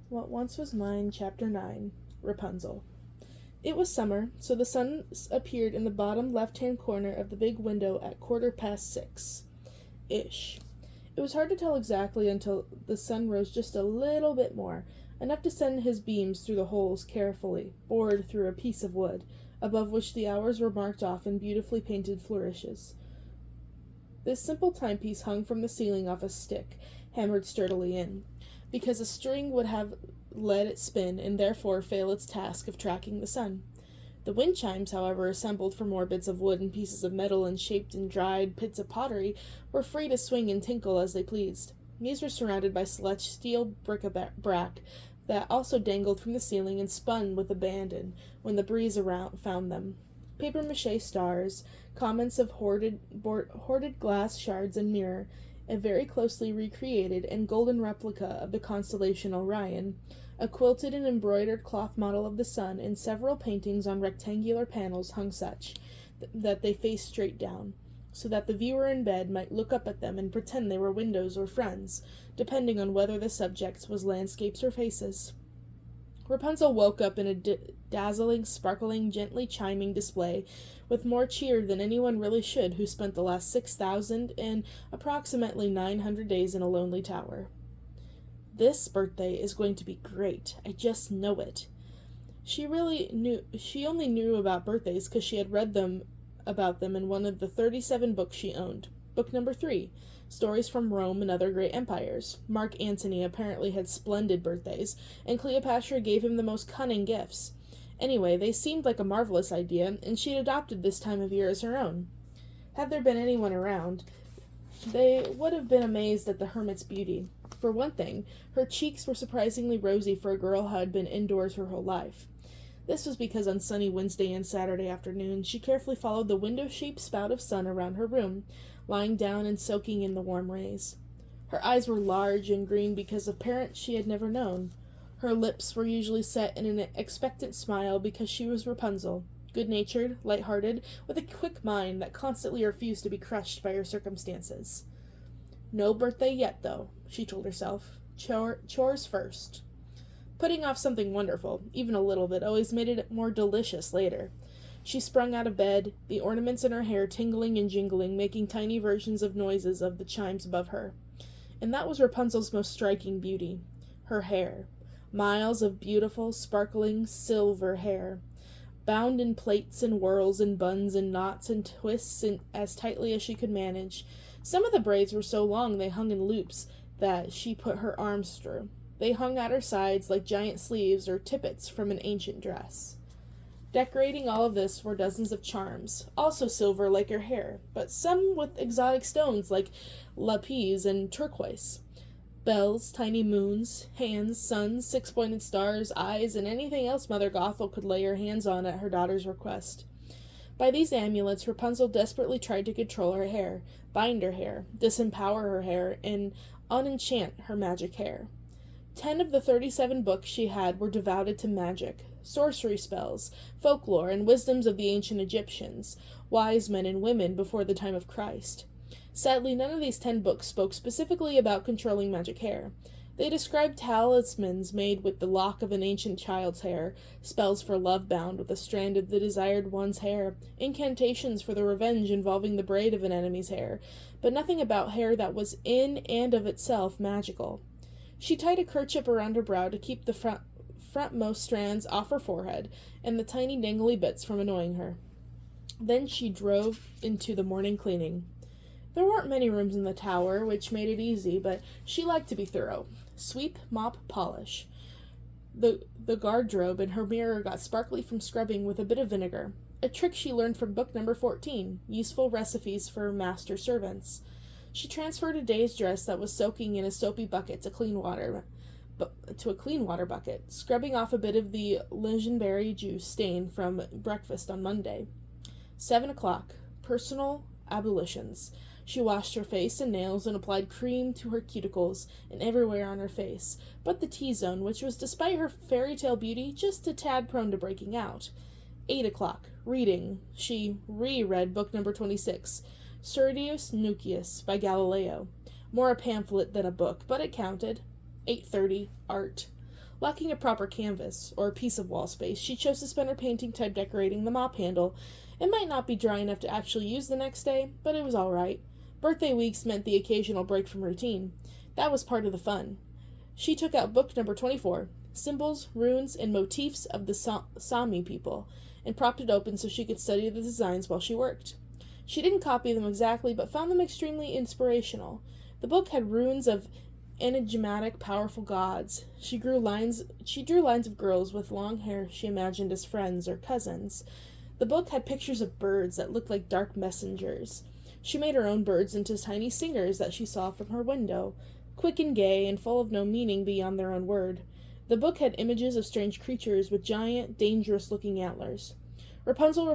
What Once Was Mine, Chapter 9, Rapunzel. It was summer, so the sun appeared in the bottom left-hand corner of the big window at 6:15-ish. It was hard to tell exactly until the sun rose just a little bit more, enough to send his beams through the holes carefully, bored through a piece of wood, above which the hours were marked off in beautifully painted flourishes. This simple timepiece hung from the ceiling off a stick, hammered sturdily in, because a string would have let it spin and therefore fail its task of tracking the sun. The wind chimes, however, assembled from more bits of wood and pieces of metal and shaped in dried bits of pottery, were free to swing and tinkle as they pleased. These were surrounded by celestial bric-a-brac that also dangled from the ceiling and spun with abandon when the breeze around found them. Papier-mâché stars, comments of hoarded glass shards and mirror, a very closely recreated and golden replica of the constellation Orion, a quilted and embroidered cloth model of the sun, and several paintings on rectangular panels hung such that they faced straight down, so that the viewer in bed might look up at them and pretend they were windows or friends, depending on whether the subject was landscapes or faces. Rapunzel woke up in a dazzling, sparkling, gently chiming display, with more cheer than anyone really should who spent the last 6,000 and approximately 900 days in a lonely tower. This birthday is going to be great. I just know it. She only knew about birthdays because she had read about them in one of the 37 books she owned. Book number 3, Stories from Rome and Other Great Empires. Mark Antony apparently had splendid birthdays, and Cleopatra gave him the most cunning gifts. Anyway, they seemed like a marvelous idea, and she'd adopted this time of year as her own. Had there been anyone around, they would have been amazed at the hermit's beauty. For one thing, her cheeks were surprisingly rosy for a girl who had been indoors her whole life. This was because on sunny Wednesday and Saturday afternoons she carefully followed the window-shaped spout of sun around her room, lying down and soaking in the warm rays. Her eyes were large and green because of parents she had never known. Her lips were usually set in an expectant smile because she was Rapunzel, good-natured, light-hearted, with a quick mind that constantly refused to be crushed by her circumstances. No birthday yet, though, she told herself. Chores first. Putting off something wonderful, even a little bit, always made it more delicious later. She sprung out of bed, the ornaments in her hair tingling and jingling, making tiny versions of noises of the chimes above her. And that was Rapunzel's most striking beauty. Her hair. Miles of beautiful, sparkling, silver hair, bound in plaits and whirls and buns and knots and twists as tightly as she could manage. Some of the braids were so long they hung in loops that she put her arms through. They hung at her sides like giant sleeves or tippets from an ancient dress. Decorating all of this were dozens of charms, also silver like her hair, but some with exotic stones like lapis and turquoise. Bells, tiny moons, hands, suns, 6-pointed stars, eyes, and anything else Mother Gothel could lay her hands on at her daughter's request. By these amulets, Rapunzel desperately tried to control her hair, bind her hair, disempower her hair, and unenchant her magic hair. 10 of the 37 books she had were devoted to magic, sorcery spells, folklore, and wisdoms of the ancient Egyptians, wise men and women before the time of Christ. Sadly, none of these 10 books spoke specifically about controlling magic hair. They described talismans made with the lock of an ancient child's hair, spells for love bound with a strand of the desired one's hair, incantations for the revenge involving the braid of an enemy's hair, but nothing about hair that was in and of itself magical. She tied a kerchief around her brow to keep the frontmost strands off her forehead and the tiny dangly bits from annoying her. Then she drove into the morning cleaning. There weren't many rooms in the tower, which made it easy, but she liked to be thorough. Sweep, mop, polish. The garderobe in her mirror got sparkly from scrubbing with a bit of vinegar, a trick she learned from book number 14, Useful Recipes for Master Servants. She transferred a day's dress that was soaking in a soapy bucket to a clean water bucket, scrubbing off a bit of the lingonberry juice stain from breakfast on Monday. 7 o'clock. Personal ablutions. She washed her face and nails and applied cream to her cuticles and everywhere on her face, but the T-zone, which was, despite her fairy tale beauty, just a tad prone to breaking out. 8 o'clock. Reading. She reread book number 26, Syrtis Nucius by Galileo. More a pamphlet than a book, but it counted. 8:30. Art. Lacking a proper canvas, or a piece of wall space, she chose to spend her painting time decorating the mop handle. It might not be dry enough to actually use the next day, but it was all right. Birthday weeks meant the occasional break from routine. That was part of the fun. She took out book number 24, Symbols, Runes, and Motifs of the Sami People, and propped it open so she could study the designs while she worked. She didn't copy them exactly, but found them extremely inspirational. The book had runes of enigmatic, powerful gods. She drew lines of girls with long hair she imagined as friends or cousins. The book had pictures of birds that looked like dark messengers. She made her own birds into tiny singers that she saw from her window, quick and gay and full of no meaning beyond their own word. The book had images of strange creatures with giant, dangerous-looking antlers. Rapunzel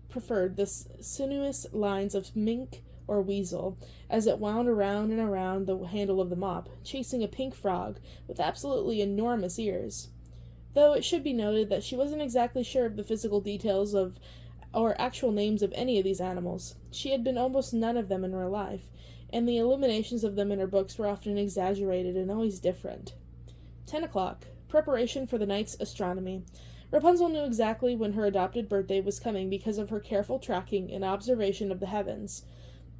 preferred the sinuous lines of mink or weasel, as it wound around and around the handle of the mop, chasing a pink frog with absolutely enormous ears. Though it should be noted that she wasn't exactly sure of the physical details of or actual names of any of these animals. She had been almost none of them in real life, and the illuminations of them in her books were often exaggerated and always different. 10 o'clock. Preparation for the night's astronomy. Rapunzel knew exactly when her adopted birthday was coming because of her careful tracking and observation of the heavens.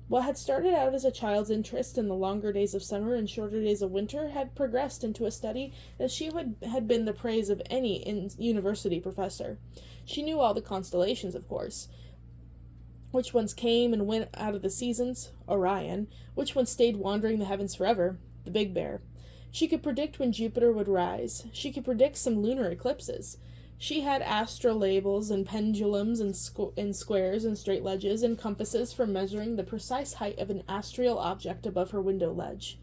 What had started out as a child's interest in the longer days of summer and shorter days of winter had progressed into a study that had been the praise of any university professor. She knew all the constellations, of course. Which ones came and went out of the seasons? Orion. Which ones stayed wandering the heavens forever? The Big Bear. She could predict when Jupiter would rise. She could predict some lunar eclipses. She had astrolabes and pendulums and squares and straight ledges and compasses for measuring the precise height of an astral object above her window ledge.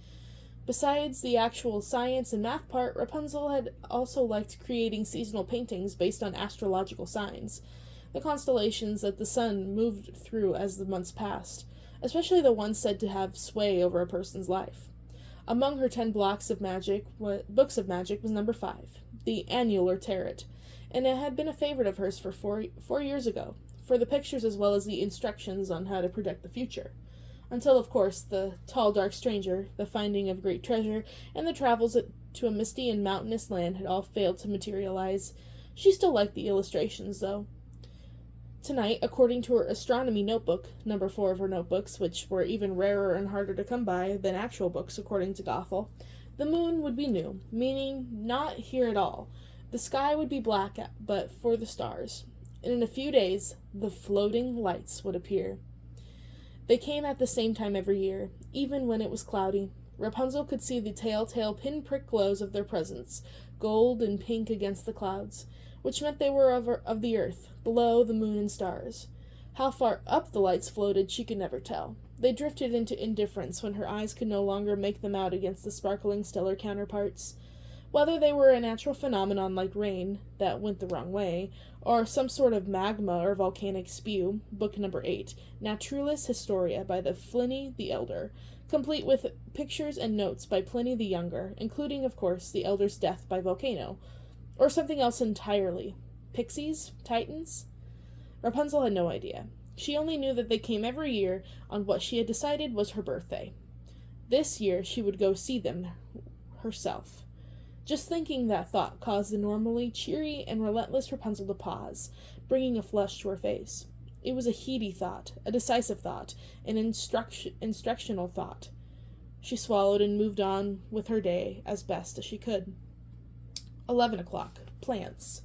Besides the actual science and math part, Rapunzel had also liked creating seasonal paintings based on astrological signs, the constellations that the sun moved through as the months passed, especially the ones said to have sway over a person's life. Among her 10 books of magic was number 5, the Annular Tarot, and it had been a favorite of hers for 4 years ago, for the pictures as well as the instructions on how to predict the future. Until, of course, the Tall Dark Stranger, the Finding of Great Treasure, and the travels to a misty and mountainous land had all failed to materialize. She still liked the illustrations, though. Tonight, according to her astronomy notebook, number 4 of her notebooks, which were even rarer and harder to come by than actual books according to Gothel, the moon would be new, meaning not here at all. The sky would be black, but for the stars. And in a few days, the floating lights would appear. They came at the same time every year, even when it was cloudy. Rapunzel could see the telltale pinprick glows of their presence, gold and pink against the clouds, which meant they were of the earth, below the moon and stars. How far up the lights floated she could never tell. They drifted into indifference when her eyes could no longer make them out against the sparkling stellar counterparts. Whether they were a natural phenomenon like rain, that went the wrong way, or some sort of magma or volcanic spew, book number 8, Naturalis Historia by the Pliny the Elder, complete with pictures and notes by Pliny the Younger, including, of course, the Elder's death by volcano, or something else entirely. Pixies? Titans? Rapunzel had no idea. She only knew that they came every year on what she had decided was her birthday. This year she would go see them herself. Just thinking that thought caused the normally cheery and relentless Rapunzel to pause, bringing a flush to her face. It was a heady thought, a decisive thought, an instructional thought. She swallowed and moved on with her day as best as she could. 11 o'clock. Plants.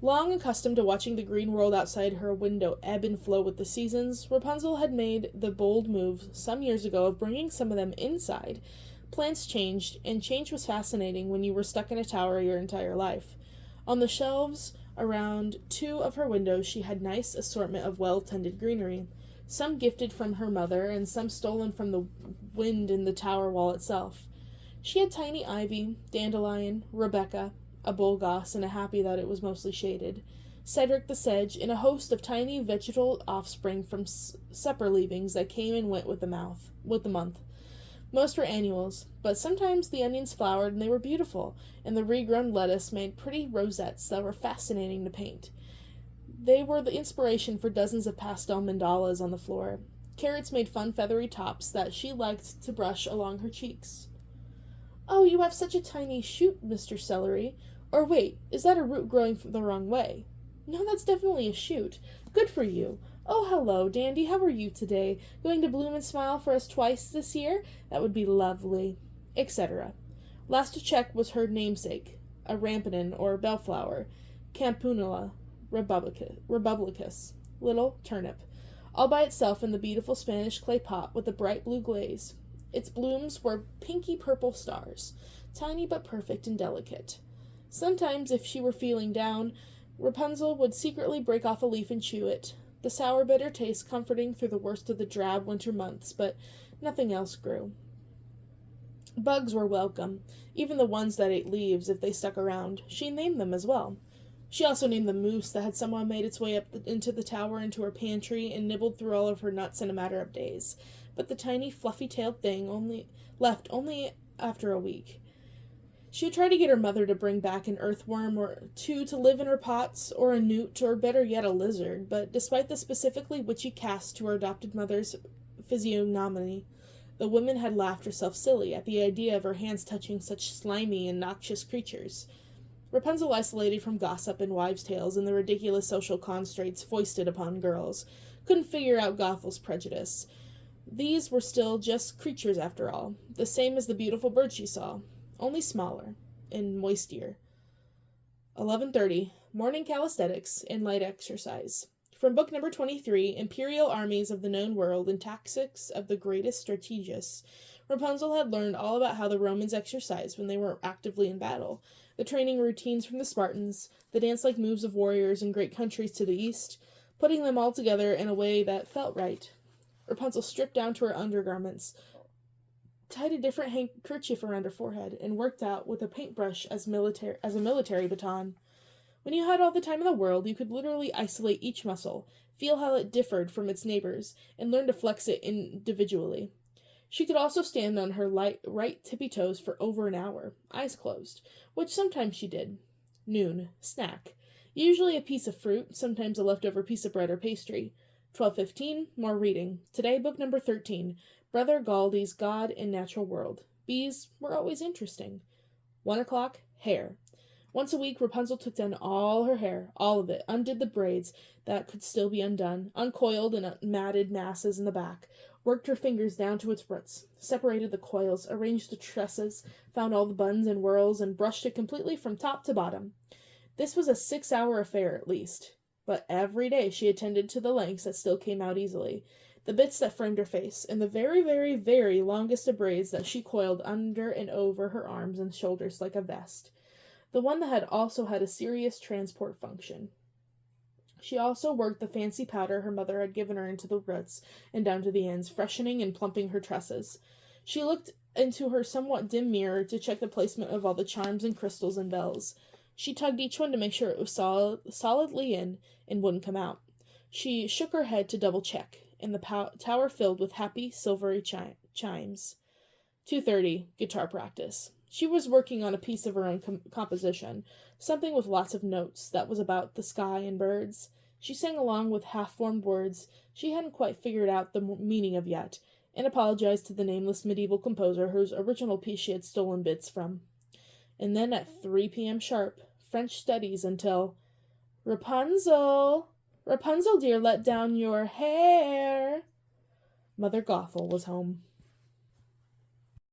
Long accustomed to watching the green world outside her window ebb and flow with the seasons, Rapunzel had made the bold move some years ago of bringing some of them inside. Plants changed, and change was fascinating when you were stuck in a tower your entire life. On the shelves around 2 of her windows she had nice assortment of well-tended greenery, some gifted from her mother and some stolen from the wind in the tower wall itself. She had tiny ivy, dandelion, Rebecca, a bullgoss, and a happy that it was mostly shaded, Cedric the sedge, and a host of tiny vegetal offspring from supper leavings that came and went with the month. Most were annuals, but sometimes the onions flowered and they were beautiful, and the regrown lettuce made pretty rosettes that were fascinating to paint. They were the inspiration for dozens of pastel mandalas on the floor. Carrots made fun feathery tops that she liked to brush along her cheeks. Oh, you have such a tiny shoot, Mr. Celery. Or wait, is that a root growing the wrong way? No, that's definitely a shoot. Good for you. Oh, hello, Dandy. How are you today? Going to bloom and smile for us twice this year? That would be lovely. Etc. Last to check was her namesake, a rampion or bellflower, Campanula republicus, little turnip, all by itself in the beautiful Spanish clay pot with the bright blue glaze. Its blooms were pinky purple stars, tiny but perfect and delicate. Sometimes, if she were feeling down, Rapunzel would secretly break off a leaf and chew it, the sour bitter taste comforting through the worst of the drab winter months, but nothing else grew. Bugs were welcome, even the ones that ate leaves if they stuck around. She named them as well. She also named the moose that had somehow made its way up into the tower into her pantry and nibbled through all of her nuts in a matter of days. But the tiny, fluffy-tailed thing left only after a week. She had tried to get her mother to bring back an earthworm or two to live in her pots, or a newt, or better yet, a lizard, but despite the specifically witchy cast to her adopted mother's physiognomy, the woman had laughed herself silly at the idea of her hands touching such slimy and noxious creatures. Rapunzel, isolated from gossip and wives' tales and the ridiculous social constraints foisted upon girls, couldn't figure out Gothel's prejudice. These were still just creatures after all, the same as the beautiful bird she saw, only smaller and moistier. 11:30, morning calisthenics and light exercise. From book number 23, Imperial Armies of the Known World and Tactics of the Greatest Strategists, Rapunzel had learned all about how the Romans exercised when they were actively in battle, the training routines from the Spartans, the dance-like moves of warriors in great countries to the east, putting them all together in a way that felt right. Rapunzel stripped down to her undergarments, tied a different handkerchief around her forehead, and worked out with a paintbrush as a military baton. When you had all the time in the world, you could literally isolate each muscle, feel how it differed from its neighbors, and learn to flex it individually. She could also stand on her right tippy toes for over an hour, eyes closed, which sometimes she did. Noon, snack. Usually a piece of fruit, sometimes a leftover piece of bread or pastry. 12:15, more reading. Today, book number 13, Brother Galdy's God and Natural World. Bees were always interesting. 1 o'clock, hair. Once a week, Rapunzel took down all her hair, all of it, undid the braids that could still be undone, uncoiled and matted masses in the back, worked her fingers down to its roots, separated the coils, arranged the tresses, found all the buns and whirls, and brushed it completely from top to bottom. This was a 6-hour affair at least, but every day she attended to the lengths that still came out easily, the bits that framed her face, and the very, very, very longest of braids that she coiled under and over her arms and shoulders like a vest. The one that had also had a serious transport function. She also worked the fancy powder her mother had given her into the roots and down to the ends, freshening and plumping her tresses. She looked into her somewhat dim mirror to check the placement of all the charms and crystals and bells. She tugged each one to make sure it was solidly in and wouldn't come out. She shook her head to double-check, and the tower filled with happy, silvery chimes. 2:30, guitar practice. She was working on a piece of her own composition, something with lots of notes that was about the sky and birds. She sang along with half-formed words she hadn't quite figured out the meaning of yet, and apologized to the nameless medieval composer whose original piece she had stolen bits from. And then at 3 p.m. sharp, French studies until, Rapunzel! Rapunzel, dear, let down your hair! Mother Gothel was home.